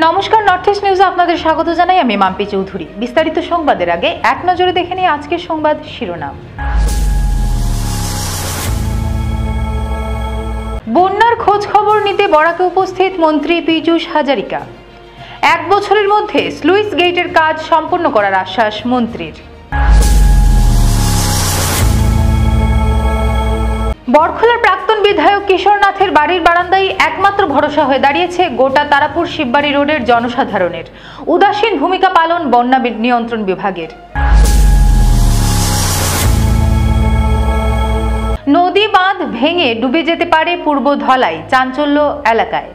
নমস্কার, north east নিউজে আপনাদের স্বাগত জানাই। আমি মাম্পি চৌধুরী। বিস্তারিত সংবাদের আগে এক নজরে দেখে নিই আজকের সংবাদ শিরোনাম। বন্যার খোঁজ খবর নিতে বরাকে উপস্থিত মন্ত্রী পীযূষ হাজারিকা। 1 বছরের মধ্যে স্লুইস গেটের কাজ সম্পন্ন করার আশ্বাস মন্ত্রীর। বরখলার প্রাক্তন বিধায়ক কিশোর নাথের বাড়ির বারান্দায় একমাত্র ভরসা হয়ে দাঁড়িয়েছে গোটা তারাপুর শিববাড়ি রোডের জনসাধারণের। উদাসীন ভূমিকা পালন বন্যা নিয়ন্ত্রণ বিভাগের। নদী বাঁধ ভেঙে ডুবে যেতে পারে পূর্ব ধলাই, চাঞ্চল্য এলাকায়।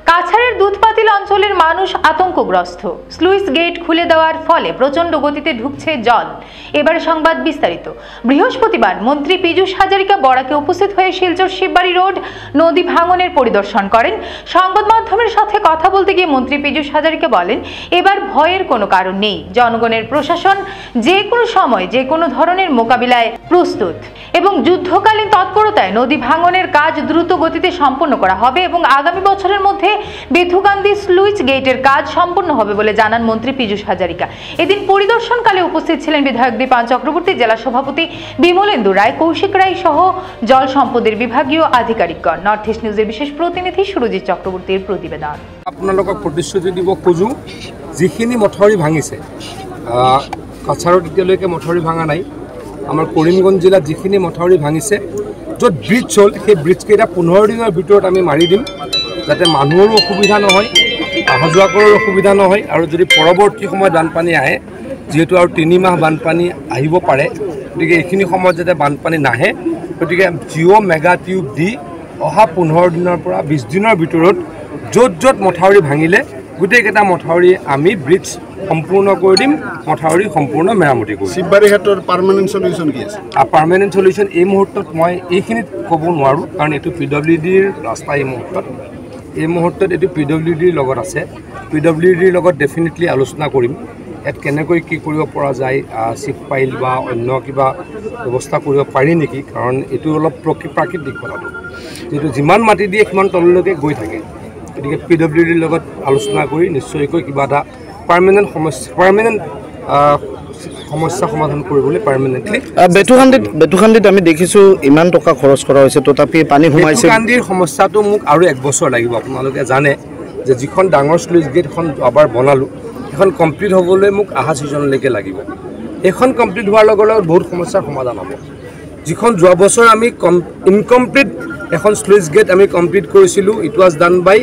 কাছাড়ের দুধপাতিল অঞ্চলের মানুষ আতঙ্কগ্রস্ত। স্লুইস গেট খুলে দেওয়ার ফলে প্রচণ্ড গতিতে ঢুকছে জল। এবারে সংবাদ বিস্তারিত। বৃহস্পতিবার মন্ত্রী পীযূষ হাজারিকা বরাকে উপস্থিত হয়ে শিলচর শিববাড়ি রোড নদী ভাঙনের পরিদর্শন করেন। সংবাদ মাধ্যমের সাথে কথা বলতে গিয়ে মন্ত্রী পীযূষ হাজারিকা বলেন, এবার ভয়ের কোনো কারণ নেই। জনগণের প্রশাসন যে কোনো সময় যে কোনো ধরনের মোকাবিলায় প্রস্তুত এবং যুদ্ধকালীন তৎপরতায় নদী ভাঙনের কাজ দ্রুত গতিতে সম্পন্ন করা হবে এবং আগামী বছরের মধ্যে বেথুকান্দি স্লুইস গেটের কাজ সম্পন্ন হবে বলে জানান মন্ত্রী পীযূষ হাজারিকা। এদিন পরিদর্শনকালে উপস্থিত ছিলেন বিধায়ক দীপান চক্রবর্তী, জেলা সভাপতি বিমলেন্দু রায়, কৌশিক রায় সহ জল সম্পদের বিভাগীয় আধিকারিকগণ। নর্থ ইস্ট নিউজের বিশেষ প্রতিনিধি সুরজিৎ চক্রবর্তীর প্রতিবেদন। আপোনালোকক প্ৰতিশ্ৰুতি দিব খোজো, যিখিনি মথাউৰি ভাঙিছে, কাছাৰত এতিয়ালৈকে মথাউৰি ভাঙা নাই। আমাৰ কৰিমগঞ্জ জিলাত যিখিনি মথাউৰি ভাঙিছে, য'ত ব্ৰিজ হ'ল সেই ব্ৰিজকেইটা 15 দিনৰ ভিতৰত আমি মাৰি দিম, যাতে মানুহৰো অসুবিধা নহয়, অহা যোৱা কৰাৰ অসুবিধা নহয়। আৰু যদি পৰৱৰ্তী সময়ত বানপানী আহে, যিহেতু আৰু 3 মাহ বানপানী আহিব পাৰে, গতিকে এইখিনি সময়ত যাতে বানপানী নাহে, গতিকে জিঅ' মেগা টিউব দি অহা 15 দিনৰ পৰা 20 দিনৰ ভিতৰত য'ত য'ত মথাউৰি ভাঙিলে গোটেইকেইটা মথাউৰি আমি ব্ৰিজ সম্পূৰ্ণ কৰি দিম, মথাউৰি সম্পূৰ্ণ মেৰামতি কৰিম। শিৱবাৰী ক্ষেত্ৰত পাৰ্মানেণ্ট সলিউশ্যন কি আছে? পাৰ্মানেণ্ট সলিউশ্যন এই মুহূৰ্তত মই এইখিনিত ক'ব নোৱাৰোঁ, কাৰণ এইটো PWDৰ ৰাস্তা। এই মুহূৰ্তত এইটো PWDৰ লগত আছে। PWDৰ লগত ডেফিনেটলি আলোচনা কৰিম, ইয়াত কেনেকৈ কি কৰিব পৰা যায়, চিপ পাইল বা অন্য কিবা ব্যৱস্থা কৰিব পাৰি নেকি, কাৰণ এইটো অলপ প্ৰাকৃতিক কথাটো, যিটো যিমান মাটি দিয়ে সিমান তললৈকে গৈ থাকে। গতিকে PWDৰ লগত আলোচনা কৰি নিশ্চয়কৈ কিবা এটা পাৰ্মানেণ্ট সমস্যা সমাধান কৰিবলৈ পাৰ্মানেণ্টলি। বেতুকান্দিত আমি দেখিছোঁ ইমান টকা খৰচ কৰা হৈছে, তথাপি পানী সোমাইছে। বেতুকান্দিৰ সমস্যাটো মোক আৰু 1 বছৰ লাগিব। আপোনালোকে জানে যে যিখন ডাঙৰ স্লুইচ গেটখন এবাৰ বনালোঁ, সেইখন কমপ্লিট হ'বলৈ মোক অহা ছিজনলৈকে লাগিব। সেইখন কমপ্লিট হোৱাৰ লগে লগে বহুত সমস্যাৰ সমাধান হ'ব। যিখন যোৱা বছৰ আমি ইনকমপ্লিট এখন স্লুইচ গেট আমি কমপ্লিট কৰিছিলোঁ, it was done by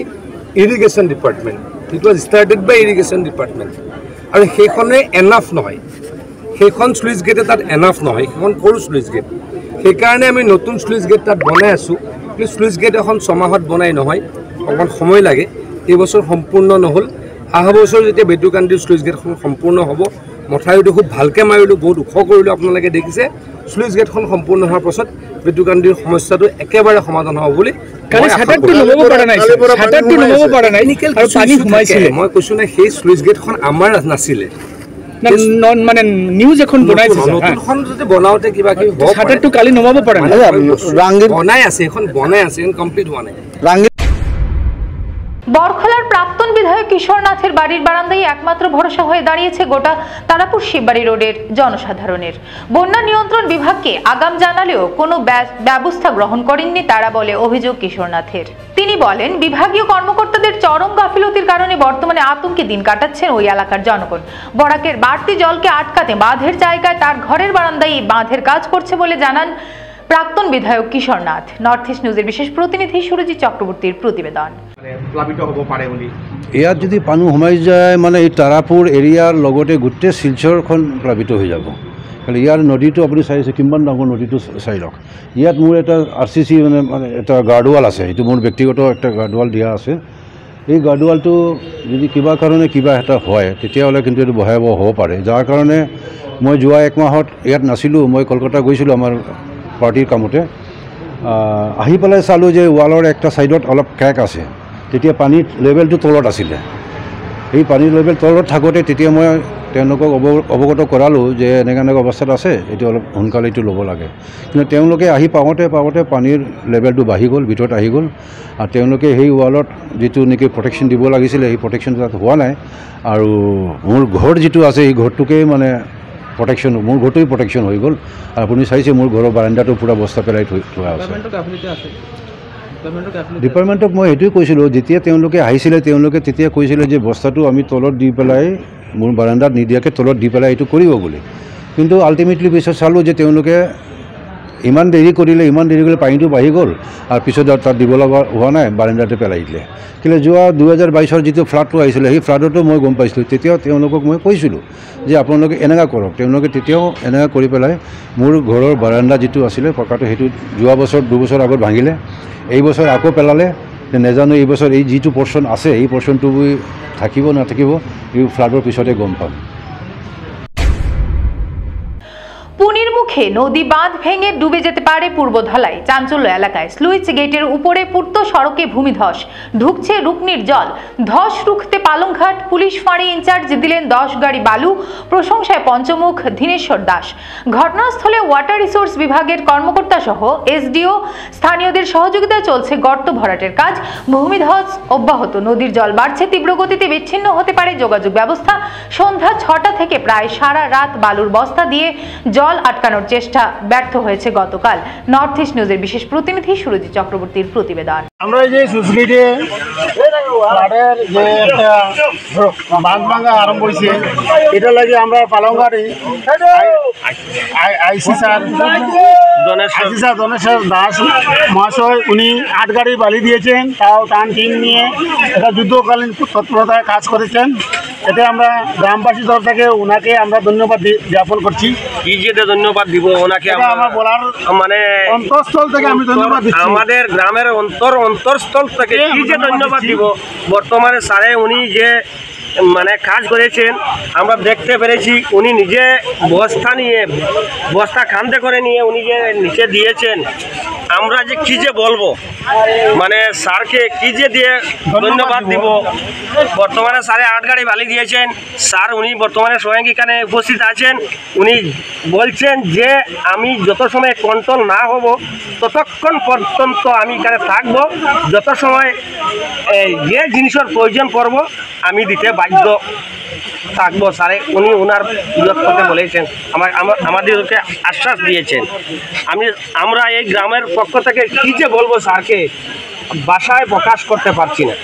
irrigation department, it was started by irrigation department. আৰু সেইখনে এনাফ নহয়, সেইখন স্লুইচ গেটে তাত এনাফ নহয়, সেইখন সৰু স্লুইচ গেট। সেইকাৰণে আমি নতুন স্লুইচ গেট তাত বনাই আছোঁ। কিন্তু স্লুইচ গেট এখন 6 মাহত বনাই নহয়, অকণমান সময় লাগে। এইবছৰ সম্পূৰ্ণ নহ'ল। অহা বছৰ যেতিয়া বেতুকান্দিৰ স্লুইচ গেটখন সম্পূৰ্ণ হ'ব, মথাউৰিটো খুব ভালকৈ মাৰিলোঁ, বহুত ওখ কৰিলোঁ, আপোনালোকে দেখিছে। স্লুইচ গেটখন সম্পূৰ্ণ হোৱাৰ পাছত বেতুকান্দিৰ সমস্যাটো একেবাৰে সমাধান হ'ব বুলি মই কৈছোঁ। নাই, সেই স্লুইচ গেটখন আমাৰ নাছিলে, মানে নিউজ এখন নতুনখন যদি বনাওঁতে কিবা কিবি কালি নমাব পাৰে, বনাই আছে, এখন বনাই আছে, এখন কমপ্লিট হোৱা নাই। বরখলার প্রাক্তন বিধায়ক কিশোর নাথের বাড়ির বারান্দায় একমাত্র ভরসা হয়ে দাঁড়িয়েছে গোটা তারাপুর শিববাড়ি রোডের জনসাধারণের। বন্যা নিয়ন্ত্রণ বিভাগকে আগাম জানালেও কোনো ব্যবস্থা গ্রহণ করেননি তারা বলে অভিযোগ কিশোর নাথের। তিনি বলেন, বিভাগীয় কর্মকর্তাদের চরম গাফিলতির কারণে বর্তমানে আতঙ্কে দিন কাটাচ্ছেন ওই এলাকার জনগণ। বরাকের বাড়তি জলকে আটকাতে বাঁধের জায়গায় তার ঘরের বারান্দায় বাঁধের কাজ করছে বলে জানান প্রাক্তন বিধায়ক কিশোর নাথ। নর্থ ইস্ট নিউজের বিশেষ প্রতিনিধি সুরজিৎ চক্রবর্তীর প্রতিবেদন। ইয়াত যদি পানী সোমাই যায়, মানে এই তাৰাপুৰ এৰিয়াৰ লগতে গোটেই শিলচৰখন প্লাবিত হৈ যাব। কাৰণ ইয়াৰ নদীটো আপুনি চাইছে কিমান ডাঙৰ, নদীটো চাই লওক। ইয়াত মোৰ এটা RCC মানে এটা গাৰ্ডৱাল আছে, এইটো মোৰ ব্যক্তিগত একটা গাৰ্ডৱাল দিয়া আছে। এই গাৰ্ডৱালটো যদি কিবা কাৰণে কিবা এটা হয়, তেতিয়াহ'লে কিন্তু এইটো ভয়াৱহ হ'ব পাৰে। যাৰ কাৰণে মই যোৱা 1 মাহত ইয়াত নাছিলোঁ, মই কলকাতা গৈছিলোঁ আমাৰ পাৰ্টিৰ কামতে। আহি পেলাই চালোঁ যে ৱালৰ একটা ছাইডত অলপ ক্ৰেক আছে, তেতিয়া পানীৰ লেভেলটো তলত আছিলে। সেই পানীৰ লেভেল তলত থাকোঁতে তেতিয়া মই তেওঁলোকক অৱগত কৰালোঁ যে এনেকুৱা অৱস্থাত আছে, এইটো অলপ সোনকালে এইটো ল'ব লাগে। কিন্তু তেওঁলোকে আহি পাওঁতে পানীৰ লেভেলটো বাঢ়ি গ'ল, ভিতৰত আহি গ'ল, আৰু তেওঁলোকে সেই ৱালত যিটো নেকি প্ৰটেকশ্যন দিব লাগিছিলে সেই প্ৰটেকশ্যন তাত হোৱা নাই। আৰু মোৰ ঘৰ যিটো আছে সেই ঘৰটোকেই মানে প্ৰটেকশ্যন, মোৰ ঘৰটোৱেই প্ৰটেকশ্যন হৈ গ'ল। আৰু আপুনি চাইছে মোৰ ঘৰৰ বাৰাণ্ডাটো পূৰা বস্তা পেলাই থোৱা আছে। ডিপাৰ্টমেণ্টক মই সেইটোৱে কৈছিলোঁ, যেতিয়া তেওঁলোকে আহিছিলে তেওঁলোকে তেতিয়া কৈছিলে যে বস্তাটো আমি তলত দি পেলাই মোৰ বাৰাণ্ডাত নিদিয়াকৈ তলত দি পেলাই এইটো কৰিব বুলি। কিন্তু আল্টিমেটলি পিছত চালোঁ যে তেওঁলোকে ইমান দেৰি কৰিলে পানীটো বাঢ়ি গ'ল, আৰু পিছত তাত দিব লগা হোৱা নাই, বাৰাণ্ডাতে পেলাই দিলে। কিন্তু যোৱা 2022 যিটো ফ্লাডটো আহিছিলে সেই ফ্লাডতো মই গম পাইছিলোঁ। তেতিয়াও তেওঁলোকক মই কৈছিলোঁ যে আপোনালোকে এনেকুৱা কৰক। তেওঁলোকে তেতিয়াও এনেকুৱা কৰি পেলাই মোৰ ঘৰৰ বাৰাণ্ডা যিটো আছিলে পকাটো সেইটো যোৱা বছৰ 2 বছৰ আগত ভাঙিলে, এই বছৰ আকৌ পেলালে। নেজানো এই বছৰ এই যিটো পৰ্চন আছে এই পৰ্চনটো থাকিব নাথাকিব এই ফ্লাডৰ পিছতে গম পাম। পুনির মুখে নদী বাঁধ ভেঙে ডুবে যেতে পারে পূর্বধলাই। চাঞ্চল্য এলাকায় স্লুইস গেটের উপরে পূর্ত সড়কে ভূমিধস, ঢুকছে রুকনির জল। ধস রুখতে পালংঘাট পুলিশ ফাঁড়ি ইনচার্জ দিলেন 10 গাড়ি বালু, প্রশংসায় পঞ্চমুখ দীনেশ্বর দাস। ঘটনাস্থলে ওয়াটার রিসোর্স বিভাগের কর্মকর্তা সহ এসডিও, স্থানীয়দের সহযোগিতায় চলছে গর্ত ভরাটের কাজ। ভূমিধস অব্যাহত, নদীর জল বাড়ছে তীব্র গতিতে, বিচ্ছিন্ন হতে পারে যোগাযোগ ব্যবস্থা। সন্ধ্যা 6টা থেকে প্রায় সারা রাত বালুর বস্তা দিয়ে জল আটকানোর চেষ্টা ব্যর্থ হয়েছে গতকাল। নর্থ ইস্ট নিউজের বিশেষ প্রতিনিধি সুরজিৎ চক্রবর্তীর প্রতিবেদন। আমরা এই যে সুসগেটে ফ্লাডের যে একটা বাঁধ ভাঙা আরম্ভ হয়েছে, এটা লাগে আমরা পালংঘাটে আইসি স্যার দনেশ্বর দাস মহাশয় উনি 8 গাড়ি বালি দিয়েছেন, তাও টান টিম নিয়ে একটা যুদ্ধকালীন তৎপরতায় কাজ করেছেন। এতে আমরা গ্রামবাসী তরফ থেকে ওনাকে আমরা ধন্যবাদ জ্ঞাপন করছি। কি যে ধন্যবাদ দিব ওনাকে, আমার বলার মানে অন্তঃস্থল থেকে আমি ধন্যবাদ দিচ্ছি। আমাদের গ্রামের অন্তরস্থল থেকে কি যে ধন্যবাদ দিব। বর্তমানে স্যারে উনি যে মানে কাজ করেছেন আমরা দেখতে পেরেছি। উনি নিজে বস্তা কাঁধে করে নিয়ে উনি যে নিচে দিয়েছেন, আমরা যে কি যে বলবো, মানে স্যারকে কি যে দিয়ে ধন্যবাদ দিব। বর্তমানে স্যারে 8 গাড়ি বালি দিয়েছেন। স্যার উনি বর্তমানে স্বয়ং এখানে উপস্থিত আছেন। উনি বলছেন যে আমি যত সময় কন্ট্রোল না হব ততক্ষণ পর্যন্ত আমি এখানে থাকবো, যত সময় যে জিনিসের প্রয়োজন পড়ব আমি দিতে বাধ্য থাকবো। স্যারে উনি ওনার বিরোধ করতে বলেছেন, আমাদেরকে আশ্বাস দিয়েছেন। আমরা এই গ্রামের পক্ষ থেকে কি যে বলবো স্যারকে ভাষায় প্রকাশ করতে পারছি না।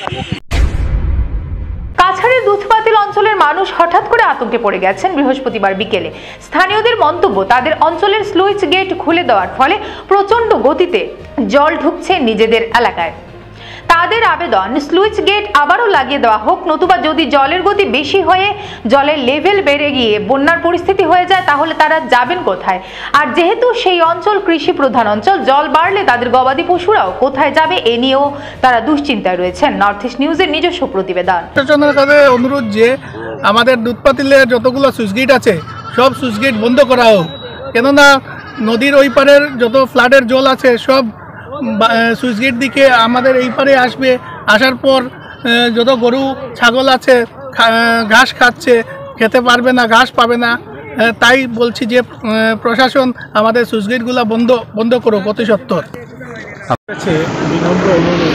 কাছাড়ের দুধপাতিল অঞ্চলের মানুষ হঠাৎ করে আতঙ্কে পড়ে গেছেন বৃহস্পতিবার বিকেলে। স্থানীয়দের মন্তব্য, তাদের অঞ্চলের স্লুইস গেট খুলে দেওয়ার ফলে প্রচন্ড গতিতে জল ঢুকছে নিজেদের এলাকায়। তাদের আবেদন স্লুইস গেট আবারও লাগিয়ে দেওয়া হোক, নতুবা যদি জলের গতি বেশি হয়ে জলের লেভেল বেড়ে গিয়ে বন্যার পরিস্থিতি হয়ে যায় তাহলে তারা যাবেন কোথায়? আর যেহেতু সেই অঞ্চল কৃষি প্রধান অঞ্চল, জল বাড়লে তাদের গবাদি পশুরাও কোথায় যাবে এ নিয়েও তারা দুশ্চিন্তায় রয়েছেন। নর্থ ইস্ট নিউজের নিজস্ব প্রতিবেদন। প্রশাসনের কাছে অনুরোধ যে আমাদের দুধপাতিলের যতগুলো সুইচ গেট আছে সব সুইচ গেট বন্ধ করা হোক, কেননা নদীর ওই পারের যত ফ্লাডের জল আছে সব সুইচ গেট দিকে আমাদের এই পারে আসবে। আসার পর যত গরু ছাগল আছে ঘাস খাচ্ছে, খেতে পারবে না, ঘাস পাবে না। তাই বলছি যে প্রশাসন আমাদের সুইচ গেটগুলো বন্ধ করুক অতি সত্বর। কাছে বিনম্র অনুরোধ,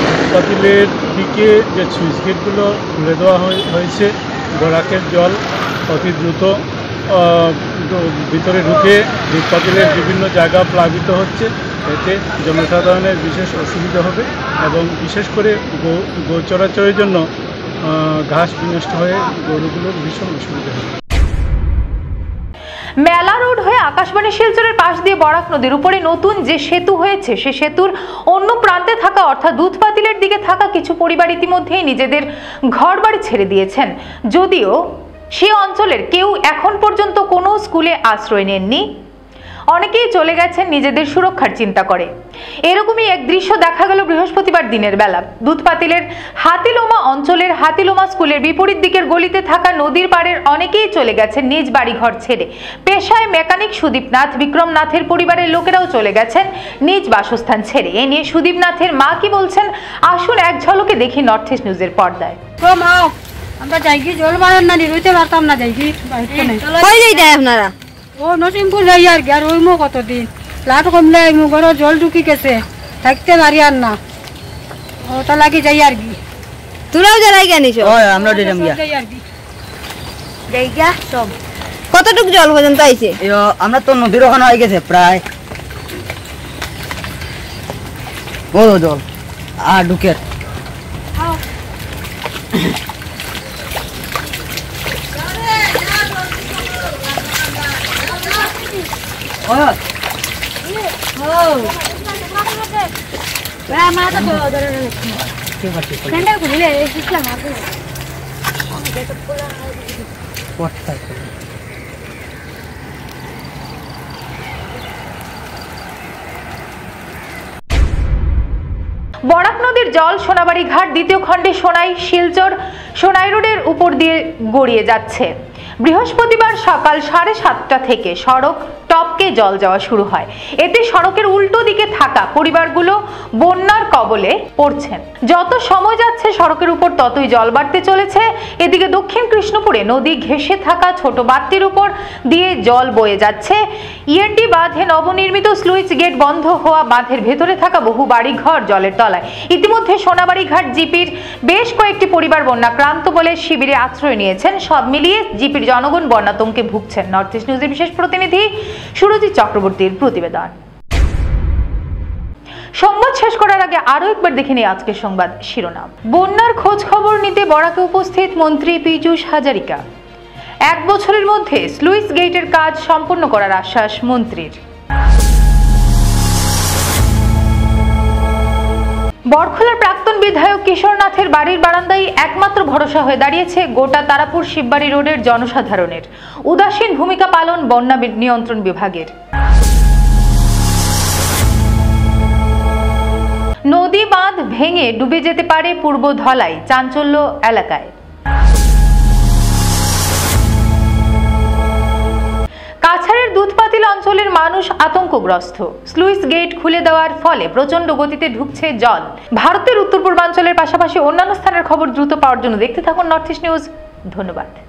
দুধপাতিলের দিকে যে সুইচ গেটগুলো খুলে দেওয়া হয়েছে, বরাকের জল অতি দ্রুত ভিতরে ঢুকে দুধপাতিলের বিভিন্ন জায়গা প্লাবিত হচ্ছে। এতে জনসাধারণের বিশেষ অসুবিধা হবে এবং বিশেষ করে গো চরাচরের জন্য ঘাস বিনষ্ট হয়ে গরুগুলোর ভীষণ অসুবিধা হবে। মেলা রোড হয়ে আকাশবাণী শিলচরের পাশ দিয়ে বরাক নদীর উপরে নতুন যে সেতু হয়েছে সে সেতুর অন্য প্রান্তে থাকা অর্থাৎ দুধপাতিলের দিকে থাকা কিছু পরিবার ইতিমধ্যেই নিজেদের ঘরবাড়ি ছেড়ে দিয়েছেন। যদিও সে অঞ্চলের কেউ এখন পর্যন্ত কোনো স্কুলে আশ্রয় নেননি, অনেকেই চলে গেছেন নিজেদের সুরক্ষার চিন্তা করে। এরকমই এক দৃশ্য দেখা গেল বৃহস্পতিবার দিনের বেলা। দুধপাতিলের হাতিলোমা অঞ্চলের হাতিলোমা স্কুলের বিপরীত দিকের গলিতে থাকা নদীর পাড়ের অনেকেই চলে গেছেন নিজ বাড়িঘর ছেড়ে। পেশায় মেকানিক সুদীপ নাথ, বিক্রম নাথের পরিবারের লোকেরাও চলে গেছেন নিজ বাসস্থান ছেড়ে। এ নিয়ে সুদীপ নাথের মা কি বলছেন আসুন এক ঝলকে দেখি নর্থ ইস্ট নিউজের পর্দায়। আমরা যাই কি জল বাড়ান না রইতে পারতাম না যাই কি কই যাইতে আপনারা? ও নসিমপুর যাই আর কি আর ওইমো কতদিন ফ্লাট কমলে ঘর জল ঢুকি গেছে থাকতে পারি আর না ওটা লাগি যাই আর কি। তোরাও যারাই জানিস? আমরা দিলাম গিয়া যাই আর কি যাই গা সব। কতটুকু জল পর্যন্ত আইছে? আমরা তো নদীর ওখানে হয়ে গেছে প্রায় বড় জল আর ঢুকে বরাক নদীর জল সোনাবাড়ি ঘাট দ্বিতীয় খণ্ডে সোনাই শিলচর সোনাই রোডের উপর দিয়ে গড়িয়ে যাচ্ছে। বৃহস্পতিবার সকাল 7:30 থেকে সড়ক টপকে জল যাওয়া শুরু হয়। এতে সড়কের উল্টো দিকে থাকা পরিবারগুলো বন্যার কবলে পড়ছেন। যত সময় যাচ্ছে সড়কের উপর ততই জল বাড়তে চলেছে। এদিকে দক্ষিণ কৃষ্ণপুরে নদী ঘেঁষে থাকা ছোট বাঁধটির উপর দিয়ে জল বয়ে যাচ্ছে। ইএনডি বাঁধে নবনির্মিত স্লুইস গেট বন্ধ হওয়া বাঁধের ভেতরে থাকা বহু বাড়িঘর জলের তলায়। ইতিমধ্যে সোনাবাড়ি ঘাট জিপির বেশ কয়েকটি পরিবার বন্যাক্রান্ত বলে শিবিরে আশ্রয় নিয়েছেন। সব মিলিয়ে জিপির জনগণ বন্যাতঙ্কে ভুগছেন। নর্থ ইস্ট নিউজের বিশেষ প্রতিনিধি সুরজিৎ চক্রবর্তীর প্রতিবেদন। সংবাদ শেষ করার আগে আরো একবার দেখে নিই আজকের সংবাদ শিরোনাম। বন্যার খোঁজ খবর নিতে বরাকে উপস্থিত মন্ত্রী পীযূষ হাজারিকা। 1 বছরের মধ্যে স্লুইস গেটের কাজ সম্পন্ন করার আশ্বাস মন্ত্রীর। বরখলার প্রাক্তন বিধায়ক কিশোরনাথের বাড়ির বারান্দায় একমাত্র ভরসা হয়ে দাঁড়িয়েছে গোটা তারাপুর শিববাড়ি রোডের জনসাধারণের। উদাসীন ভূমিকা পালন বন্যা নিয়ন্ত্রণ বিভাগের। নদী বাঁধ ভেঙে ডুবে যেতে পারে পূর্ব ধলাই, চাঞ্চল্য এলাকায়। কাছাড়ের দুধপাতিল অঞ্চলের মানুষ আতঙ্কগ্রস্ত। স্লুইস গেট খুলে দেওয়ার ফলে প্রচন্ড গতিতে ঢুকছে জল। ভারতের উত্তর পূর্বাঞ্চলের পাশাপাশি অন্যান্য স্থানের খবর দ্রুত পাওয়ার জন্য দেখতে থাকুন নর্থ ইস্ট নিউজ। ধন্যবাদ।